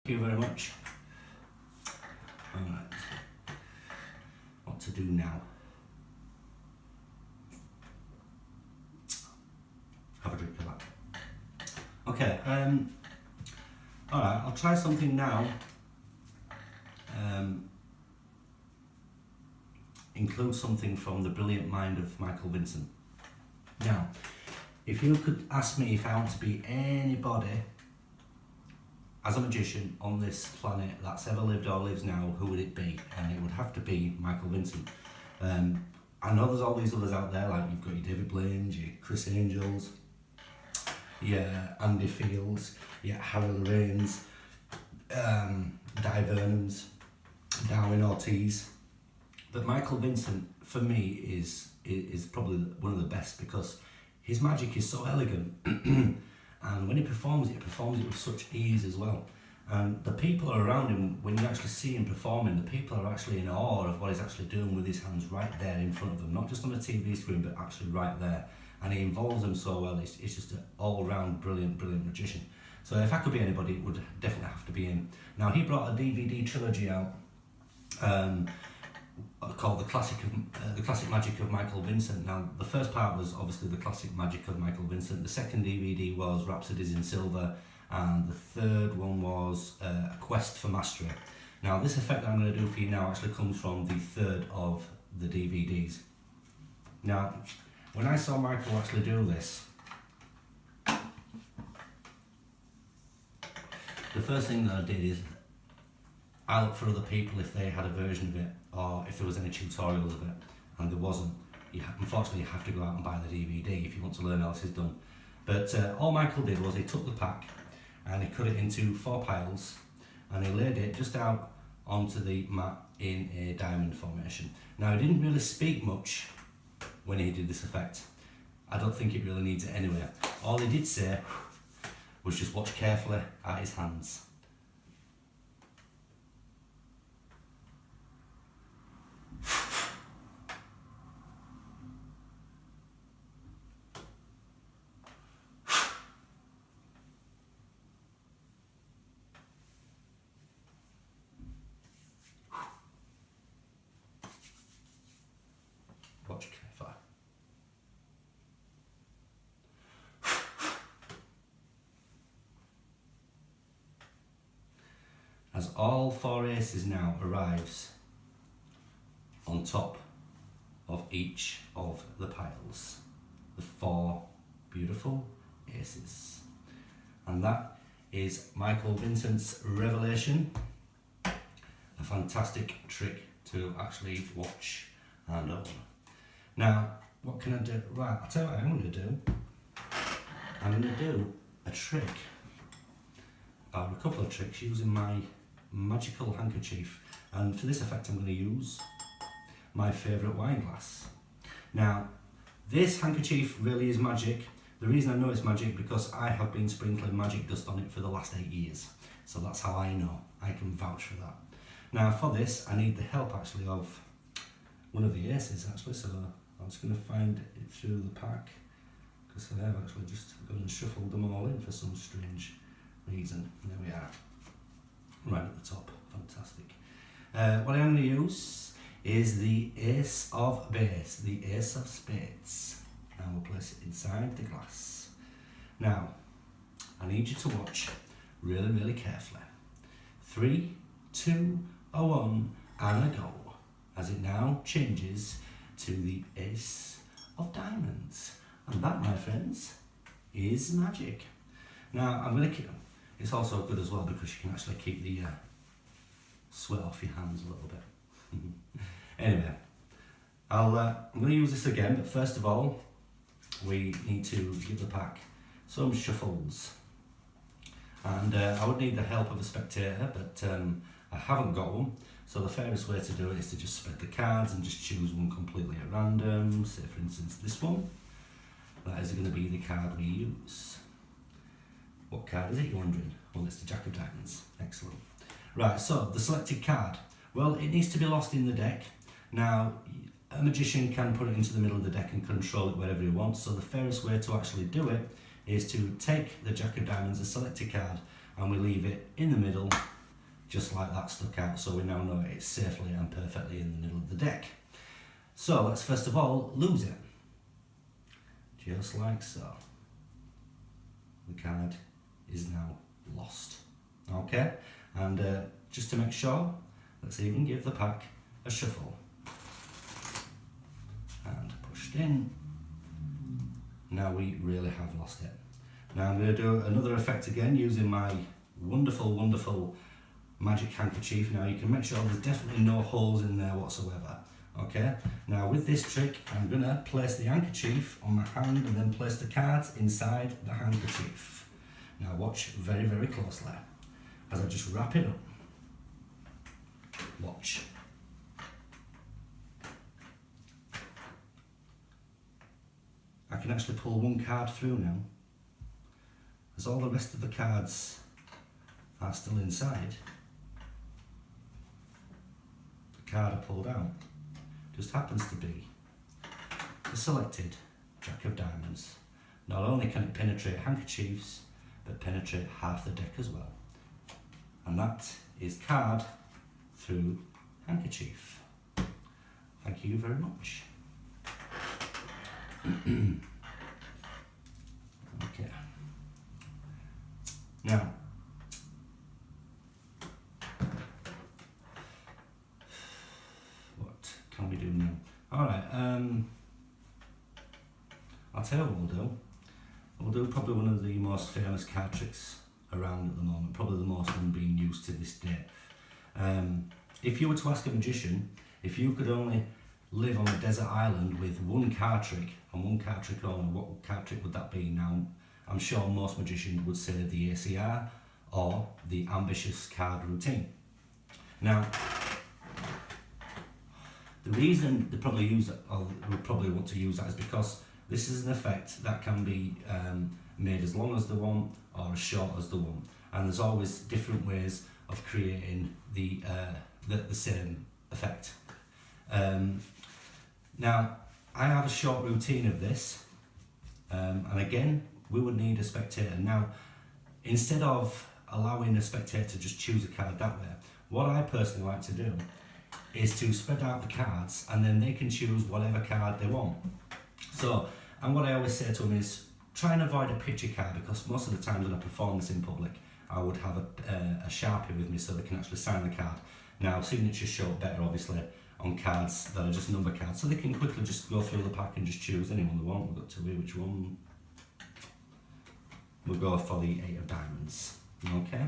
Thank you very much. Alright, what to do now? Have a drink of that. Okay, alright, I'll try something now. Include something from the brilliant mind of Michael Vincent. Now, if you could ask me if I want to be anybody as a magician on this planet that's ever lived or lives now, who would it be? And it would have to be Michael Vincent. I know there's all these others out there, like you've got your David Blaine, your Chris Angels, yeah, Andy Fields, yeah, Harold Raines, Di Vernons, Darwin Ortiz. But Michael Vincent, for me, is probably one of the best because his magic is so elegant, and when he performs it with such ease as well. And the people around him, when you actually see him performing, the people are actually in awe of what he's actually doing with his hands right there in front of them, not just on a TV screen, but actually right there. And he involves them so well. It's just an all-round brilliant magician. So if I could be anybody, it would definitely have to be him. Now, he brought a DVD trilogy out called the Classic Magic of Michael Vincent. Now, the first part was obviously the Classic Magic of Michael Vincent. The second DVD was Rhapsodies in Silver, and the third one was A Quest for Mastery. Now, this effect that I'm going to do for you now actually comes from the third of the DVDs. Now, when I saw Michael actually do this, the first thing that I did is I looked for other people if they had a version of it or if there was any tutorials of it, and there wasn't. Unfortunately, you have to go out and buy the DVD if you want to learn how this is done. But all Michael did was he took the pack and he cut it into 4 piles and he laid it just out onto the mat in a diamond formation. Now, he didn't really speak much when he did this effect. I don't think it really needs it anyway. All he did say was just watch carefully at his hands. Watch carefully. As all 4 aces now arrives on top of each of the piles, the 4 beautiful aces. And that is Michael Vincent's Revelation. A fantastic trick to actually watch and own. Now, what can I do? Right, I'll tell you what I'm going to do. I'm going to do a trick, or a couple of tricks, using my magical handkerchief. And for this effect, I'm going to use my favourite wine glass. Now, this handkerchief really is magic. The reason I know it's magic because I have been sprinkling magic dust on it for the last 8 years. So that's how I know. I can vouch for that. Now, for this, I need the help actually of one of the aces actually, so I'm just going to find it through the pack because I have actually just gone and shuffled them all in for some strange reason. There we are, right at the top. Fantastic. What I'm going to use is the Ace of Base, the Ace of Spades, and we'll place it inside the glass. Now, I need you to watch really carefully. 3, 2, 1, and a go. As it now changes to the Ace of Diamonds. And that, my friends, is magic. Now, I'm going to keep, it's also good as well because you can actually keep the sweat off your hands a little bit. Anyway, I'm going to use this again, but first of all, we need to give the pack some shuffles. And I would need the help of a spectator, but I haven't got one. So the fairest way to do it is to just spread the cards and just choose one completely at random. Say for instance this one. That is going to be the card we use. What card is it, you're wondering? Well, it's the Jack of Diamonds. Excellent. Right, so the selected card. Well, it needs to be lost in the deck. Now, a magician can put it into the middle of the deck and control it wherever he wants. So the fairest way to actually do it is to take the Jack of Diamonds, the selected card, and we leave it in the middle just like that stuck out, so we now know it's safely and perfectly in the middle of the deck. So let's first of all lose it. Just like so. The card is now lost. Okay, and just to make sure, let's even give the pack a shuffle. And pushed in. Now we really have lost it. Now I'm going to do another effect again using my wonderful, wonderful magic handkerchief. Now you can make sure there's definitely no holes in there whatsoever. Okay, now with this trick I'm going to place the handkerchief on my hand and then place the cards inside the handkerchief. Now watch very, very closely as I just wrap it up. Watch. I can actually pull one card through now, as all the rest of the cards are still inside. The card I pulled out just happens to be the selected Jack of Diamonds. Not only can it penetrate handkerchiefs, but penetrate half the deck as well. And that is card through handkerchief. Thank you very much. Okay. Now, what can we do now? Alright, I'll tell you what we'll do. We'll do probably one of the most famous card tricks around at the moment, probably the most one being used to this day. If you were to ask a magician, if you could only live on a desert island with one card trick, and one card trick only, what card trick would that be? Now, I'm sure most magicians would say the ACR or the ambitious card routine. Now, the reason they probably use it, or would probably want to use that, is because this is an effect that can be made as long as they want or as short as they want, and there's always different ways of creating the same effect. Now, I have a short routine of this, and again, we would need a spectator. Now, instead of allowing a spectator to just choose a card that way, what I personally like to do is to spread out the cards, and then they can choose whatever card they want. So, and what I always say to them is, try and avoid a picture card, because most of the times when I perform this in public, I would have a Sharpie with me so they can actually sign the card. Now, signatures show up better, obviously, on cards that are just number cards, so they can quickly just go through the pack and just choose anyone they want. We've got to see which one. We'll go for the 8 of Diamonds. Okay.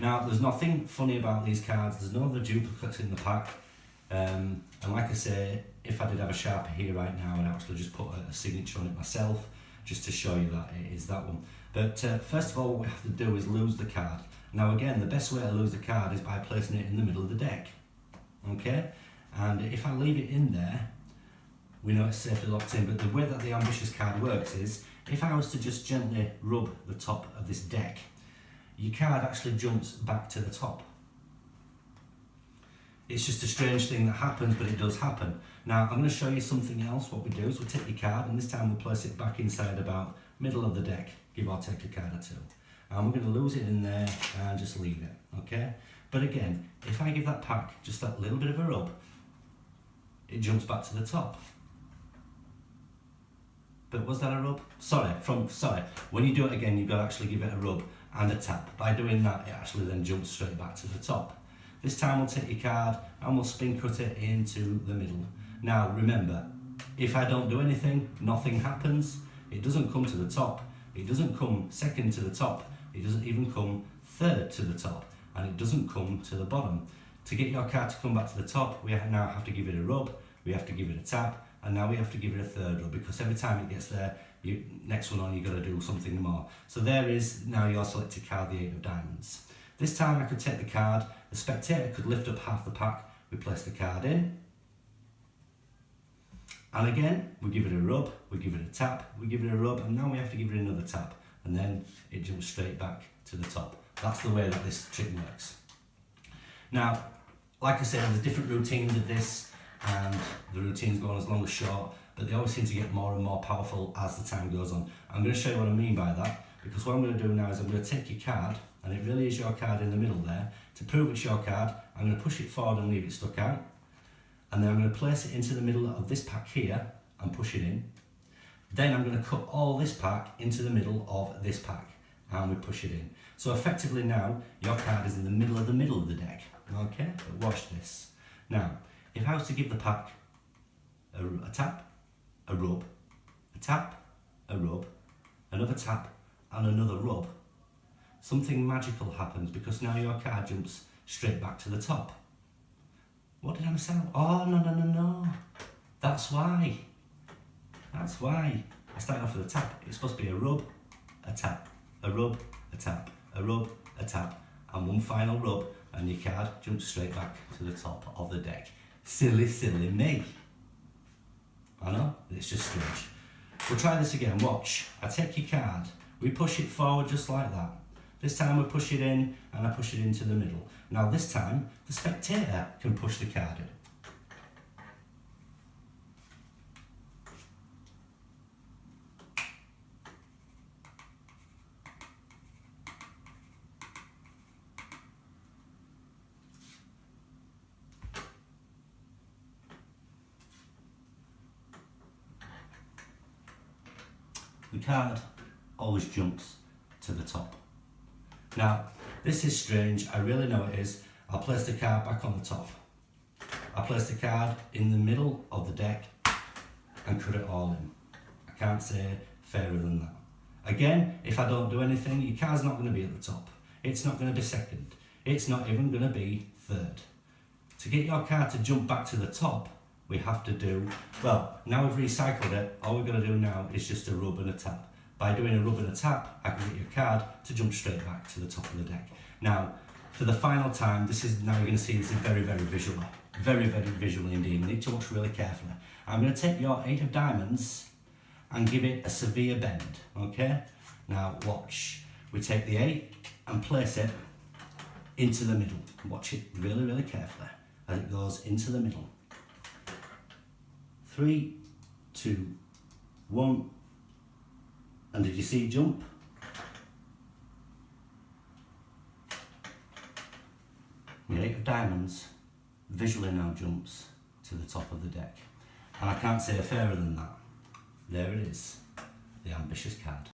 Now, there's nothing funny about these cards. There's no other duplicates in the pack. And like I say, if I did have a Sharpie here right now, I'd actually just put a signature on it myself, just to show you that it is that one. But first of all, what we have to do is lose the card. Now again, the best way to lose the card is by placing it in the middle of the deck. Okay? And if I leave it in there, we know it's safely locked in, but the way that the ambitious card works is, if I was to just gently rub the top of this deck, your card actually jumps back to the top. It's just a strange thing that happens, but it does happen. Now, I'm going to show you something else. What we do is we take your card, and this time we'll place it back inside about middle of the deck, give or take a card or two. And we're going to lose it in there and just leave it, okay? But again, if I give that pack just that little bit of a rub, it jumps back to the top. But was that a rub? Sorry. When you do it again, you've got to actually give it a rub and a tap. By doing that, it actually then jumps straight back to the top. This time we'll take your card and we'll spin cut it into the middle. Now remember, if I don't do anything, nothing happens. It doesn't come to the top. It doesn't come second to the top. It doesn't even come third to the top. And it doesn't come to the bottom. To get your card to come back to the top, we now have to give it a rub, we have to give it a tap, and now we have to give it a third rub, because every time it gets there, next one on, you've got to do something more. So there is now your selected card, the 8 of Diamonds. This time I could take the card, the spectator could lift up half the pack, we place the card in, and again, we give it a rub, we give it a tap, we give it a rub, and now we have to give it another tap, and then it jumps straight back to the top. That's the way that this trick works. Now, like I said, there's different routines of this, and the routines go on as long as short, but they always seem to get more and more powerful as the time goes on. I'm going to show you what I mean by that, because what I'm going to do now is I'm going to take your card, and it really is your card in the middle there. To prove it's your card, I'm going to push it forward and leave it stuck out, and then I'm going to place it into the middle of this pack here and push it in. Then I'm going to cut all this pack into the middle of this pack and we push it in. So effectively now, your card is in the middle of the deck. Okay, but watch this. Now, if I was to give the pack a tap, a rub, a tap, a rub, another tap and another rub, something magical happens because now your card jumps straight back to the top. What did I miss out? Oh, no. That's why. That's why. I started off with a tap. It's supposed to be a rub, a tap, a rub, a tap, a rub, a tap, and one final rub, and your card jumps straight back to the top of the deck. Silly me. I know, it's just strange. We'll try this again, watch. I take your card, we push it forward just like that. This time we push it in, and I push it into the middle. Now this time, the spectator can push the card in. The card always jumps to the top. Now, this is strange, I really know it is. I'll place the card back on the top. I'll place the card in the middle of the deck and cut it all in. I can't say fairer than that. Again, if I don't do anything, your card's not going to be at the top. It's not going to be second. It's not even going to be third. To get your card to jump back to the top, we have to do, well, now we've recycled it, all we're going to do now is just a rub and a tap. By doing a rub and a tap, I can get your card to jump straight back to the top of the deck. Now, for the final time, now you're going to see this is very visual. Very visual indeed. You need to watch really carefully. I'm going to take your 8 of diamonds and give it a severe bend, okay? Now, watch. We take the 8 and place it into the middle. Watch it really carefully as it goes into the middle. 3, 2, 1, and did you see it jump? The 8 of diamonds visually now jumps to the top of the deck. And I can't say fairer than that. There it is, the ambitious card.